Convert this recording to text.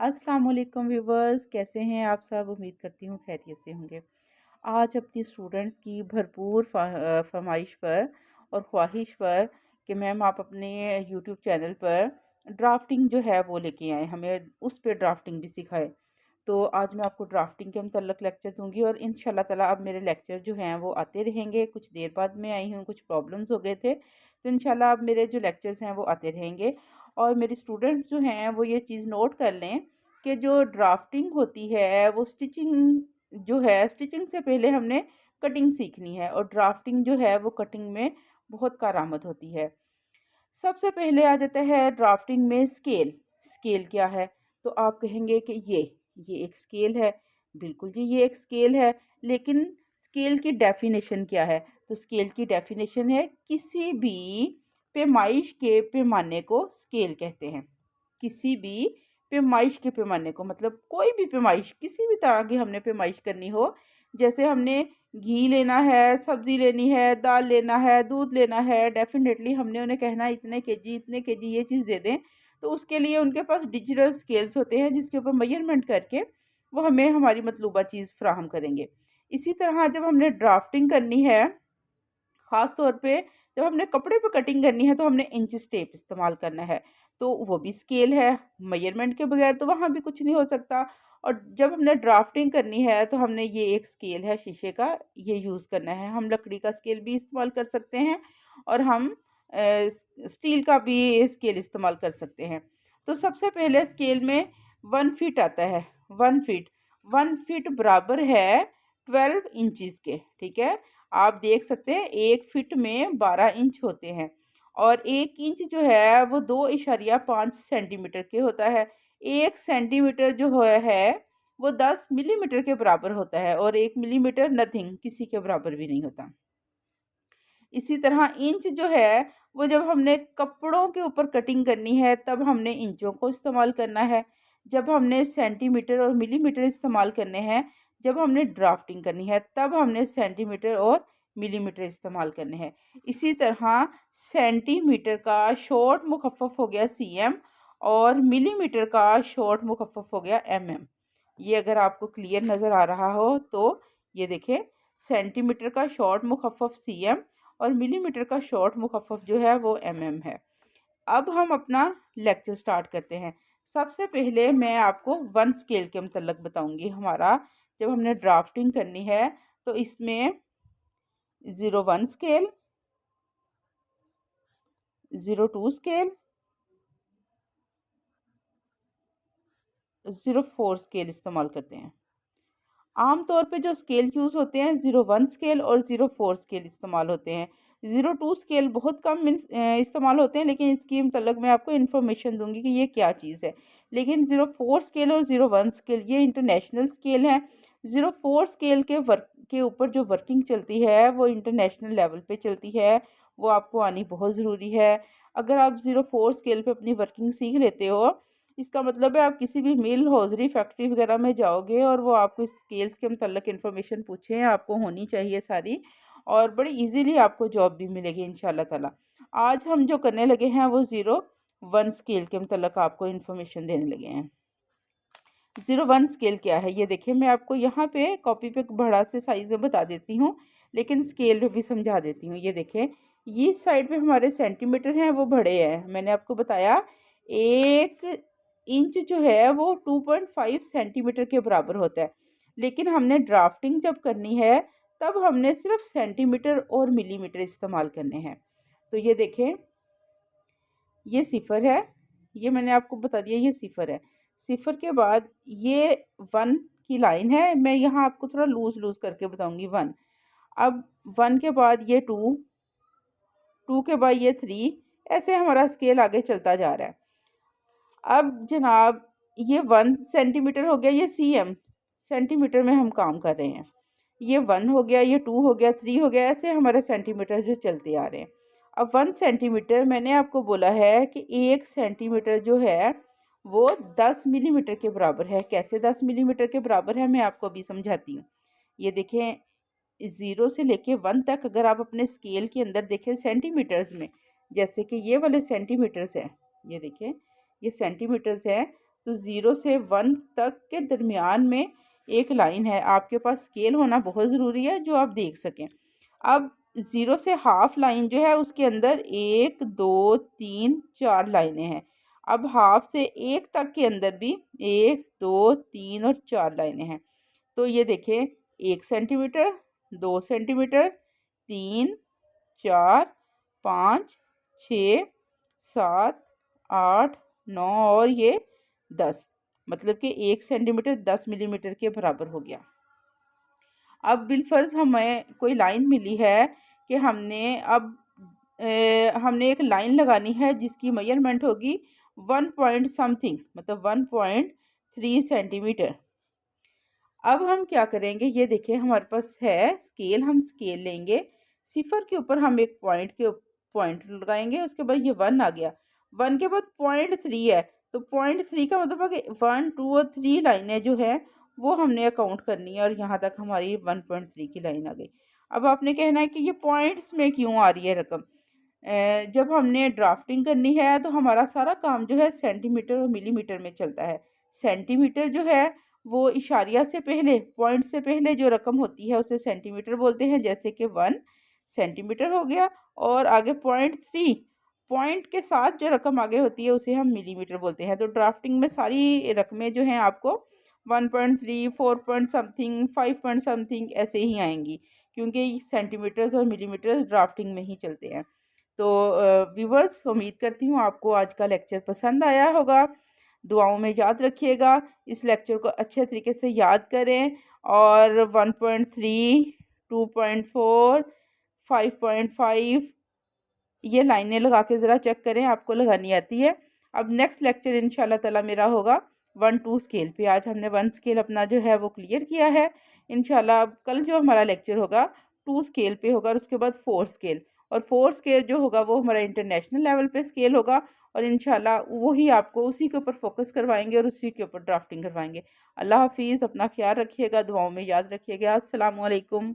अस्सलाम वालेकुम व्यूवर्स, कैसे हैं आप सब। उम्मीद करती हूँ खैरियत से होंगे। आज अपनी स्टूडेंट्स की भरपूर फरमाइश पर और ख्वाहिश पर कि मैम आप अपने यूट्यूब चैनल पर ड्राफ्टिंग जो है वो लेके आएँ, हमें उस पे ड्राफ्टिंग भी सिखाएं। तो आज मैं आपको ड्राफ्टिंग के मतलब लेक्चर दूंगी और इंशाल्लाह ताला अब मेरे लेक्चर जो हैं वो आते रहेंगे। कुछ देर बाद में आई हूँ, कुछ प्रॉब्लम्स हो गए थे, तो इंशाल्लाह अब मेरे जो लेक्चर्स हैं वो आते रहेंगे। और मेरे स्टूडेंट्स जो हैं वो ये चीज़ नोट कर लें कि जो ड्राफ्टिंग होती है वो स्टिचिंग जो है, स्टिचिंग से पहले हमने कटिंग सीखनी है और ड्राफ्टिंग जो है वो कटिंग में बहुत कारआमद होती है। सबसे पहले आ जाता है ड्राफ्टिंग में स्केल। स्केल क्या है? तो आप कहेंगे कि ये एक स्केल है। बिल्कुल जी, ये एक स्केल है, लेकिन स्केल की डेफिनेशन क्या है? तो स्केल की डेफिनेशन है किसी भी पैमाइश के पैमाने को स्केल कहते हैं। किसी भी पैमाइश के पैमाने को, मतलब कोई भी पैमाइश, किसी भी तरह की हमने पैमाइश करनी हो, जैसे हमने घी लेना है, सब्ज़ी लेनी है, दाल लेना है, दूध लेना है, डेफ़िनेटली हमने उन्हें कहना है इतने केजी ये चीज़ दे दें। तो उसके लिए उनके पास डिजिटल स्केल्स होते हैं जिसके ऊपर मेज़रमेंट करके वो हमें हमारी मतलूबा चीज़ फ़राहम करेंगे। इसी तरह जब हमने ड्राफ्टिंग करनी है, ख़ास तौर पे जब हमने कपड़े पे कटिंग करनी है, तो हमने इंचेस टेप इस्तेमाल करना है। तो वो भी स्केल है, मेज़रमेंट के बगैर तो वहाँ भी कुछ नहीं हो सकता। और जब हमने ड्राफ्टिंग करनी है तो हमने ये एक स्केल है शीशे का, ये यूज़ करना है। हम लकड़ी का स्केल भी इस्तेमाल कर सकते हैं और हम स्टील का भी स्केल इस्तेमाल कर सकते हैं। तो सबसे पहले स्केल में 1 फीट आता है। 1 फीट, 1 फीट बराबर है 12 इंचेस के, ठीक है। आप देख सकते हैं 1 फीट में 12 इंच होते हैं और 1 इंच जो है वो 2.5 सेंटीमीटर के होता है। 1 सेंटीमीटर जो है वो 10 मिलीमीटर के बराबर होता है और 1 मिलीमीटर नथिंग, किसी के बराबर भी नहीं होता। इसी तरह इंच जो है वो जब हमने कपड़ों के ऊपर कटिंग करनी है तब हमने इंचों को इस्तेमाल करना है। जब हमने सेंटीमीटर और मिलीमीटर इस्तेमाल करने हैं, जब हमने ड्राफ्टिंग करनी है तब हमने सेंटीमीटर और मिलीमीटर इस्तेमाल करने हैं। इसी तरह सेंटीमीटर का शॉर्ट मुखफ़्फ़ हो गया सीएम और मिलीमीटर का शॉर्ट मुखफ़्फ़ हो गया एमएम। ये अगर आपको क्लियर नज़र आ रहा हो तो ये देखें, सेंटीमीटर का शॉर्ट मुखफ़्फ़ सीएम और मिलीमीटर का शॉर्ट मुखफ़्फ़ जो है वो एमएम है। अब हम अपना लेक्चर स्टार्ट करते हैं। सबसे पहले मैं आपको 1 स्केल के मतलब बताऊंगी। हमारा जब हमने ड्राफ्टिंग करनी है तो इसमें 01 स्केल, 02 स्केल, 04 स्केल इस्तेमाल करते हैं। आम तौर पे जो स्केल यूज़ होते हैं 01 स्केल और 04 स्केल इस्तेमाल होते हैं। 02 स्केल बहुत कम इस्तेमाल होते हैं, लेकिन इसकी मतलब मैं आपको इन्फॉर्मेशन दूंगी कि ये क्या चीज़ है। लेकिन 04 स्केल और 01 स्केल ये इंटरनेशनल स्केल हैं। 04 स्केल के ऊपर जो वर्किंग चलती है वो इंटरनेशनल लेवल पे चलती है, वो आपको आनी बहुत ज़रूरी है। अगर आप 04 स्केल पे अपनी वर्किंग सीख लेते हो, इसका मतलब है आप किसी भी मिल, हौज़री, फैक्ट्री वगैरह में जाओगे और वो आपको स्केल्स के मतलब इन्फॉर्मेशन पूछें, आपको होनी चाहिए सारी, और बड़ी इजीली आपको जॉब भी मिलेगी इंशाल्लाह ताला। आज हम जो करने लगे हैं वो 01 स्केल के मतलब आपको इन्फॉर्मेशन देने लगे हैं। 01 स्केल क्या है ये देखिए, मैं आपको यहाँ पे कॉपी पे बड़ा से साइज़ में बता देती हूँ, लेकिन स्केल पे भी समझा देती हूँ। ये देखें, ये साइड पे हमारे सेंटीमीटर हैं वो बड़े हैं। मैंने आपको बताया 1 इंच जो है वो 2.5 सेंटीमीटर के बराबर होता है, लेकिन हमने ड्राफ्टिंग जब करनी है तब हमने सिर्फ सेंटीमीटर और मिलीमीटर इस्तेमाल करने हैं। तो ये देखें, ये सिफर है, ये मैंने आपको बता दिया ये सिफर है। सिफर के बाद ये 1 की लाइन है, मैं यहाँ आपको थोड़ा लूज़ करके बताऊँगी 1। अब 1 के बाद ये 2, 2 के बाद ये 3, ऐसे हमारा स्केल आगे चलता जा रहा है। अब जनाब ये 1 सेंटीमीटर हो गया, ये सीएम, सेंटीमीटर में हम काम कर रहे हैं। ये 1 हो गया, ये 2 हो गया, 3 हो गया, ऐसे हमारे सेंटीमीटर जो चलते आ रहे हैं। अब 1 सेंटीमीटर मैंने आपको बोला है कि 1 सेंटीमीटर जो है वो 10 मिलीमीटर के बराबर है। कैसे 10 मिलीमीटर के बराबर है मैं आपको अभी समझाती हूँ। ये देखें, 0 से लेके 1 तक अगर आप अपने स्केल के अंदर देखें सेंटीमीटर्स में, जैसे कि ये वाले सेंटीमीटर्स हैं, ये देखें ये सेंटीमीटर्स हैं, तो 0 से 1 तक के दरमियान में एक लाइन है। आपके पास स्केल होना बहुत ज़रूरी है जो आप देख सकें। अब 0 से हाफ लाइन जो है उसके अंदर 1 2 3 4 लाइनें हैं। अब हाफ से 1 तक के अंदर भी 1 2 3 और 4 लाइनें हैं। तो ये देखें 1 सेंटीमीटर, 2 सेंटीमीटर, 3 4 5 6 7 8 9 और ये 10, मतलब कि 1 सेंटीमीटर 10 मिलीमीटर के बराबर हो गया। अब बिलफर्ज हमें कोई लाइन मिली है कि हमने एक लाइन लगानी है जिसकी मेजरमेंट होगी 1 पॉइंट समथिंग, मतलब 1.3 सेंटीमीटर। अब हम क्या करेंगे, ये देखिए हमारे पास है स्केल, हम स्केल लेंगे, सिफर के ऊपर हम एक पॉइंट लगाएंगे, उसके बाद ये 1 आ गया, 1 के बाद 0.3 है, तो 0.3 का मतलब है कि 1 2 और 3 लाइनें जो है वो हमने अकाउंट करनी है, और यहाँ तक हमारी 1.3 की लाइन आ गई। अब आपने कहना है कि ये पॉइंट्स में क्यों आ रही है रकम। जब हमने ड्राफ्टिंग करनी है तो हमारा सारा काम जो है सेंटीमीटर और मिलीमीटर में चलता है। सेंटीमीटर जो है वो इशारिया से पहले, पॉइंट से पहले जो रकम होती है उसे सेंटीमीटर बोलते हैं, जैसे कि 1 सेंटीमीटर हो गया, और आगे 0.3 पॉइंट के साथ जो रकम आगे होती है उसे हम मिलीमीटर बोलते हैं। तो ड्राफ्टिंग में सारी रकमें जो हैं आपको 1.3 4 पॉइंट समथिंग 5 पॉइंट समथिंग ऐसे ही आएंगी, क्योंकि सेंटीमीटर्स और मिलीमीटर्स ड्राफ्टिंग में ही चलते हैं। तो व्यूवर्स, उम्मीद करती हूँ आपको आज का लेक्चर पसंद आया होगा। दुआओं में याद रखिएगा, इस लेक्चर को अच्छे तरीके से याद करें, और 1.3 2.4 5.5 ये लाइनें लगा के ज़रा चेक करें, आपको लगानी आती है। अब नेक्स्ट लेक्चर इंशाल्लाह ताला मेरा होगा 1 2 स्केल पे। आज हमने 1 स्केल अपना जो है वो क्लियर किया है। इंशाल्लाह अब कल जो हमारा लेक्चर होगा 2 स्केल पे होगा, और उसके बाद 4 स्केल, और 4 स्केल जो होगा वो हमारा इंटरनेशनल लेवल पे स्केल होगा, और इंशाल्लाह वही आपको उसी के ऊपर फोकस करवाएंगे और उसी के ऊपर ड्राफ्टिंग करवाएंगे। अल्लाह हाफिज़, अपना ख्याल रखिएगा, दुआओं में याद रखिएगा। अस्सलामु अलैकुम।